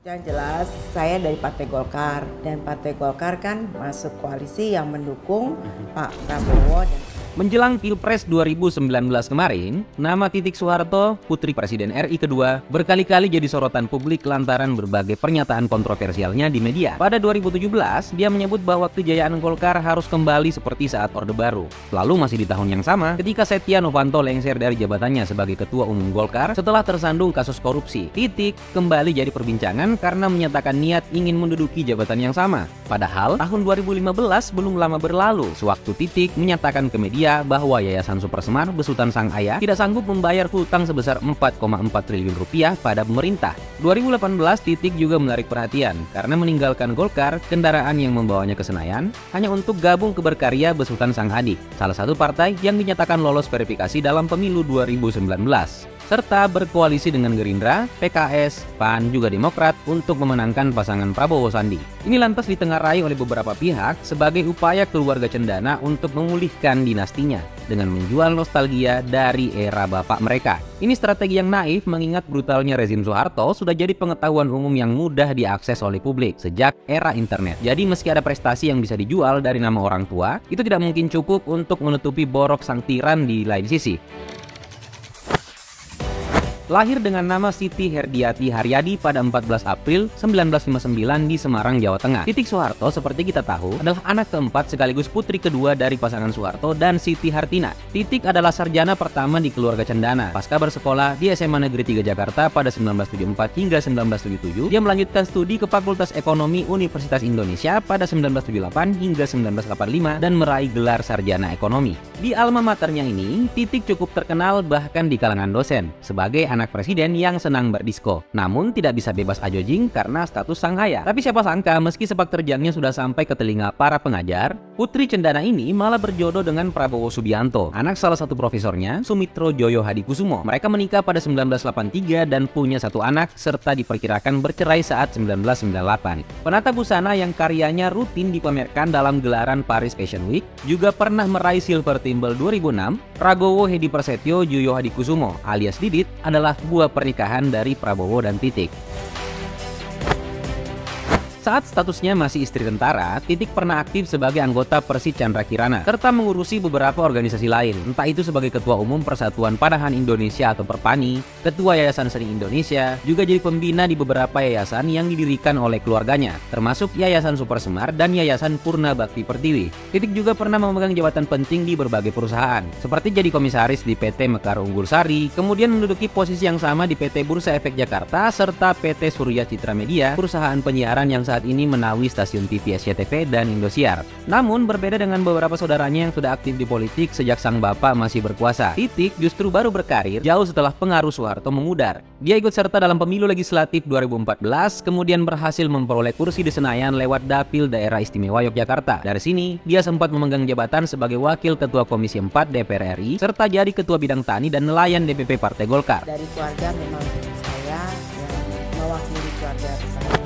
Yang jelas saya dari Partai Golkar dan Partai Golkar kan masuk koalisi yang mendukung Pak Prabowo. Menjelang Pilpres 2019 kemarin, nama Titik Soeharto, putri Presiden RI kedua, berkali-kali jadi sorotan publik lantaran berbagai pernyataan kontroversialnya di media. Pada 2017, dia menyebut bahwa kejayaan Golkar harus kembali seperti saat Orde Baru. Lalu masih di tahun yang sama, ketika Setia Novanto lengser dari jabatannya sebagai Ketua Umum Golkar setelah tersandung kasus korupsi, Titik kembali jadi perbincangan karena menyatakan niat ingin menduduki jabatan yang sama. Padahal, tahun 2015 belum lama berlalu, sewaktu Titik menyatakan ke media bahwa Yayasan Supersemar besutan sang ayah tidak sanggup membayar hutang sebesar 4,4 triliun rupiah pada pemerintah. 2018 Titik juga menarik perhatian karena meninggalkan Golkar, kendaraan yang membawanya ke Senayan hanya untuk gabung ke Berkarya besutan sang adik, salah satu partai yang dinyatakan lolos verifikasi dalam pemilu 2019. Serta berkoalisi dengan Gerindra, PKS, PAN, juga Demokrat untuk memenangkan pasangan Prabowo Sandi. Ini lantas ditengarai oleh beberapa pihak sebagai upaya keluarga Cendana untuk memulihkan dinastinya dengan menjual nostalgia dari era bapak mereka. Ini strategi yang naif mengingat brutalnya rezim Soeharto sudah jadi pengetahuan umum yang mudah diakses oleh publik sejak era internet. Jadi meski ada prestasi yang bisa dijual dari nama orang tua, itu tidak mungkin cukup untuk menutupi borok sang tiran di lain sisi. Lahir dengan nama Siti Herdiati Haryadi pada 14 April 1959 di Semarang, Jawa Tengah. Titik Soeharto seperti kita tahu adalah anak keempat sekaligus putri kedua dari pasangan Soeharto dan Siti Hartina. Titik adalah sarjana pertama di keluarga Cendana. Pasca bersekolah di SMA Negeri 3 Jakarta pada 1974 hingga 1977, dia melanjutkan studi ke Fakultas Ekonomi Universitas Indonesia pada 1978 hingga 1985 dan meraih gelar sarjana ekonomi. Di alma maternya ini, Titik cukup terkenal bahkan di kalangan dosen sebagai anak presiden yang senang berdisko. Namun tidak bisa bebas ajojing karena status sang ayah. Tapi siapa sangka meski sepak terjangnya sudah sampai ke telinga para pengajar, putri Cendana ini malah berjodoh dengan Prabowo Subianto, anak salah satu profesornya, Sumitro Joyo Hadikusumo. Mereka menikah pada 1983 dan punya satu anak serta diperkirakan bercerai saat 1998. Penata busana yang karyanya rutin dipamerkan dalam gelaran Paris Fashion Week juga pernah meraih Silver Thimble 2006. Prabowo Hedi Prasetyo Joyo Hadikusumo alias Didit adalah buah pernikahan dari Prabowo dan Titik. Saat statusnya masih istri tentara, Titik pernah aktif sebagai anggota Persi Chandra Kirana, serta mengurusi beberapa organisasi lain, entah itu sebagai Ketua Umum Persatuan Panahan Indonesia atau Perpani, Ketua Yayasan Seni Indonesia, juga jadi pembina di beberapa yayasan yang didirikan oleh keluarganya, termasuk Yayasan Supersemar dan Yayasan Purna Bakti Pertiwi. Titik juga pernah memegang jabatan penting di berbagai perusahaan, seperti jadi komisaris di PT Mekar Unggul Sari, kemudian menduduki posisi yang sama di PT Bursa Efek Jakarta, serta PT Surya Citra Media, perusahaan penyiaran yang saat ini menaungi stasiun TV SCTV dan Indosiar. Namun berbeda dengan beberapa saudaranya yang sudah aktif di politik sejak sang bapak masih berkuasa, Titik justru baru berkarir jauh setelah pengaruh Soeharto memudar. Dia ikut serta dalam pemilu legislatif 2014, kemudian berhasil memperoleh kursi di Senayan lewat Dapil Daerah Istimewa Yogyakarta. Dari sini, dia sempat memegang jabatan sebagai Wakil Ketua Komisi 4 DPR RI, serta jadi Ketua Bidang Tani dan Nelayan DPP Partai Golkar. Dari keluarga memang saya yang mewakili keluarga saya.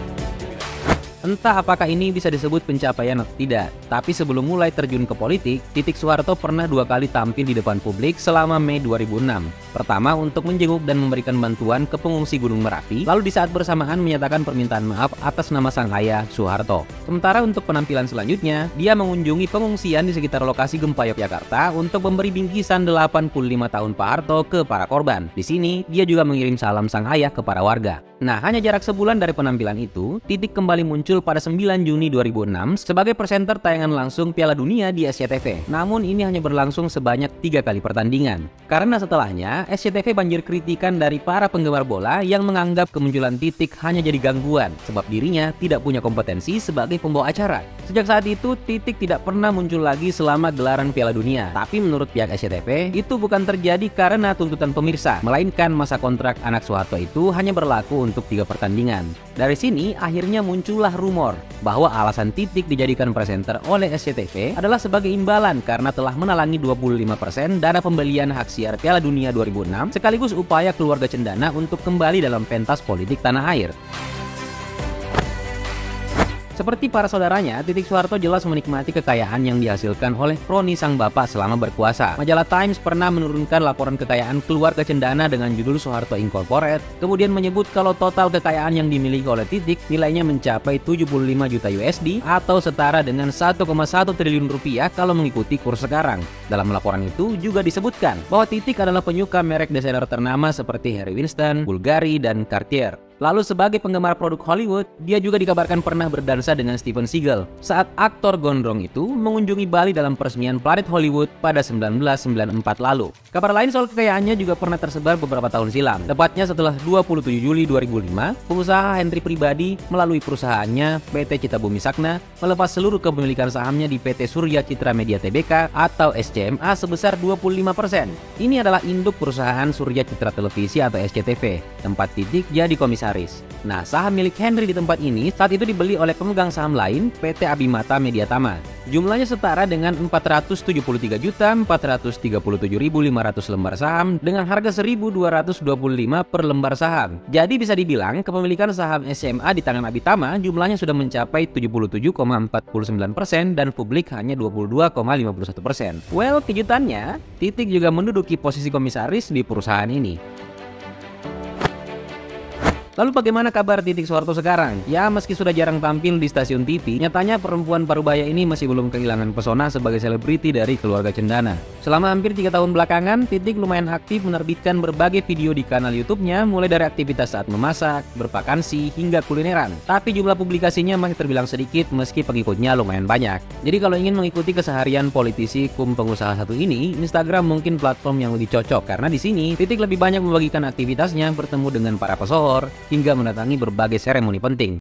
Entah apakah ini bisa disebut pencapaian atau tidak, tapi sebelum mulai terjun ke politik, Titik Soeharto pernah 2 kali tampil di depan publik selama Mei 2006. Pertama untuk menjenguk dan memberikan bantuan ke pengungsi Gunung Merapi, lalu di saat bersamaan menyatakan permintaan maaf atas nama sang ayah Soeharto. Sementara untuk penampilan selanjutnya, dia mengunjungi pengungsian di sekitar lokasi gempa Yogyakarta untuk memberi bingkisan 85 tahun Pak Harto ke para korban. Di sini, dia juga mengirim salam sang ayah ke para warga. Nah, hanya jarak sebulan dari penampilan itu, Titik kembali muncul pada 9 Juni 2006 sebagai presenter tayangan langsung Piala Dunia di SCTV. Namun ini hanya berlangsung sebanyak 3 kali pertandingan. Karena setelahnya, SCTV banjir kritikan dari para penggemar bola yang menganggap kemunculan Titik hanya jadi gangguan, sebab dirinya tidak punya kompetensi sebagai pembawa acara. Sejak saat itu, Titik tidak pernah muncul lagi selama gelaran Piala Dunia. Tapi menurut pihak SCTV, itu bukan terjadi karena tuntutan pemirsa, melainkan masa kontrak anak Soeharto itu hanya berlaku untuk 3 pertandingan. Dari sini akhirnya muncullah rumor bahwa alasan Titik dijadikan presenter oleh SCTV adalah sebagai imbalan karena telah menalangi 25% dana pembelian hak siar Piala Dunia 2006 sekaligus upaya keluarga Cendana untuk kembali dalam pentas politik tanah air. Seperti para saudaranya, Titik Soeharto jelas menikmati kekayaan yang dihasilkan oleh Roni sang bapak selama berkuasa. Majalah Times pernah menurunkan laporan kekayaan keluarga Cendana dengan judul Soeharto Incorporated, kemudian menyebut kalau total kekayaan yang dimiliki oleh Titik nilainya mencapai 75 juta USD atau setara dengan 1,1 triliun rupiah kalau mengikuti kurs sekarang. Dalam laporan itu juga disebutkan bahwa Titik adalah penyuka merek desainer ternama seperti Harry Winston, Bulgari, dan Cartier. Lalu sebagai penggemar produk Hollywood, dia juga dikabarkan pernah berdansa dengan Steven Seagal saat aktor gondrong itu mengunjungi Bali dalam peresmian Planet Hollywood pada 1994 lalu. Kabar lain soal kekayaannya juga pernah tersebar beberapa tahun silam. Tepatnya setelah 27 Juli 2005, pengusaha Henry pribadi melalui perusahaannya PT Cita Bumi Sakna melepas seluruh kepemilikan sahamnya di PT Surya Citra Media Tbk atau SCMA sebesar 25%. Ini adalah induk perusahaan Surya Citra Televisi atau SCTV, tempat Titik jadi komisaris. Nah, saham milik Henry di tempat ini saat itu dibeli oleh pemegang saham lain PT Abimata Mediatama. Jumlahnya setara dengan 473.437.500 lembar saham dengan harga 1.225 per lembar saham. Jadi bisa dibilang kepemilikan saham SMA di tangan Abitama jumlahnya sudah mencapai 77,49% dan publik hanya 22,51%. Well, kejutannya, Titik juga menduduki posisi komisaris di perusahaan ini. Lalu bagaimana kabar Titik Soeharto sekarang? Ya, meski sudah jarang tampil di stasiun TV, nyatanya perempuan parubaya ini masih belum kehilangan pesona sebagai selebriti dari keluarga Cendana. Selama hampir 3 tahun belakangan, Titik lumayan aktif menerbitkan berbagai video di kanal YouTube-nya, mulai dari aktivitas saat memasak, bervakansi, hingga kulineran. Tapi jumlah publikasinya masih terbilang sedikit meski pengikutnya lumayan banyak. Jadi kalau ingin mengikuti keseharian politisi kum pengusaha satu ini, Instagram mungkin platform yang lebih cocok karena di sini Titik lebih banyak membagikan aktivitasnya bertemu dengan para pesohor hingga mendatangi berbagai seremoni penting.